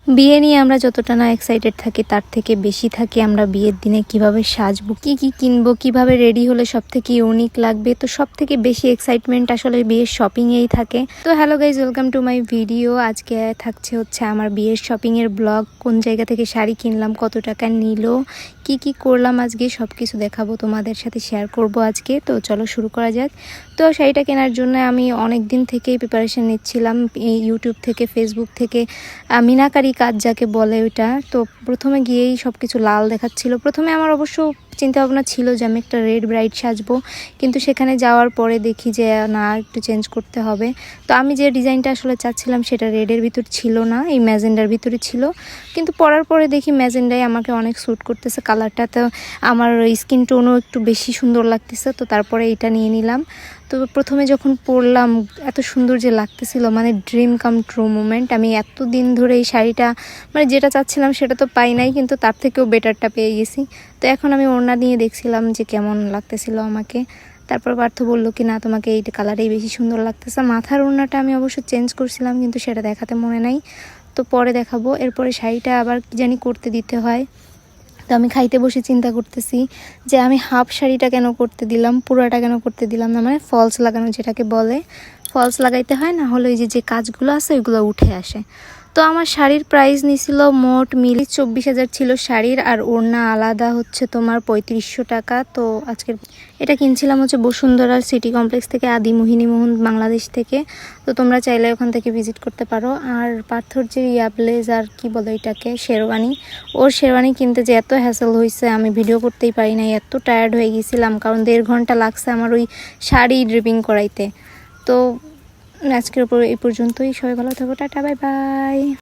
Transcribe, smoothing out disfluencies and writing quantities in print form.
বিয়ে নিয়ে আমরা যতটা না এক্সাইটেড থাকি তার থেকে বেশি থাকি আমরা বিয়ের দিনে কিভাবে সাজবো, কি কি কিনবো, কিভাবে রেডি হলে সব থেকে ইউনিক লাগবে। তো সব থেকে বেশি এক্সাইটমেন্ট আসলে বিয়ের শপিংয়েই থাকে। তো hello guys, welcome to my video. আজকে থাকছে হচ্ছে আমার বিয়ের শপিংয়ের ব্লগ। কোন জায়গা থেকে শাড়ি কিনলাম, কত টাকা নিল, কি কি করলাম আজকে সব কিছু দেখাবো, তোমাদের সাথে শেয়ার করব আজকে। তো চলো শুরু করা যাক। তো শাড়িটা কেনার জন্য আমি অনেক দিন থেকেই প্রিপারেশন নিচ্ছিলাম, ইউটিউব থেকে, ফেসবুক থেকে। মিনাকারি কাজ যাকে বলে ওইটা। তো প্রথমে গিয়েই সব কিছু লাল দেখাচ্ছিল। প্রথমে আমার অবশ্য চিন্তা ভাবনা ছিল যে আমি একটা রেড ব্রাইড সাজবো, কিন্তু সেখানে যাওয়ার পরে দেখি যে না, একটু চেঞ্জ করতে হবে। তো আমি যে ডিজাইনটা আসলে চাচ্ছিলাম সেটা রেডের ভিতর ছিল না, এই ম্যাজেন্ডার ভিতরে ছিল। কিন্তু পরার পরে দেখি ম্যাজেন্ডাই আমাকে অনেক স্যুট করতেছে, কালারটা তো আমার স্কিন টোনও একটু বেশি সুন্দর লাগতেছে। তো তারপরে এটা নিয়ে নিলাম। তো প্রথমে যখন পরলাম এত সুন্দর যে লাগতেছিল, মানে ড্রিম কাম ট্রু মোমেন্ট। আমি এত দিন ধরে এই শাড়িটা, মানে যেটা চাচ্ছিলাম সেটা তো পাই নাই, কিন্তু তার থেকেও বেটারটা পেয়ে গেছি। তো এখন আমি ওড়না নিয়ে দেখছিলাম যে কেমন লাগতেছিল আমাকে। তারপর পার্থ বললো কি না, তোমাকে এই কালারেই বেশি সুন্দর লাগতেছে। মাথার ওড়নাটা আমি অবশ্য চেঞ্জ করছিলাম, কিন্তু সেটা দেখাতে মনে নাই, তো পরে দেখাবো। এরপরে শাড়িটা আবার কি জানি করতে দিতে হয়। তো আমি খাইতে বসে চিন্তা করতেছি যে আমি হাফ শাড়িটা কেন করতে দিলাম, পুরাটা কেন করতে দিলাম না, মানে ফলস লাগানো যেটাকে বলে। ফলস লাগাইতে হয়, না হলে ওই যে কাজগুলো আছে ওইগুলো উঠে আসে। তো আমার শাড়ির প্রাইস নিছিল মোট মিলি 24,000 ছিল শাড়ির, আর ওড়না আলাদা হচ্ছে তোমার 3500 টাকা। তো আজকের এটা কিনছিলাম হচ্ছে বসুন্ধরার সিটি কমপ্লেক্স থেকে, আদি মোহিনী মোহন বাংলাদেশ থেকে। তো তোমরা চাইলে ওখান থেকে ভিজিট করতে পারো। আর পাথর যে ব্লেজার কি বলে এটাকে, শেরওয়ানি, ওর শেরওয়ানি কিনতে যে এত হ্যাসেল হয়েছে, আমি ভিডিও করতেই পারি নাই, এত টায়ার্ড হয়ে গেছিলাম, কারণ 1.5 ঘন্টা লাগছে আমার ওই শাড়ি ড্রিপিং করাইতে। তো আজকের উপর এই পর্যন্তই। সবাই ভালো থাকো, টাটা, বাই বাই।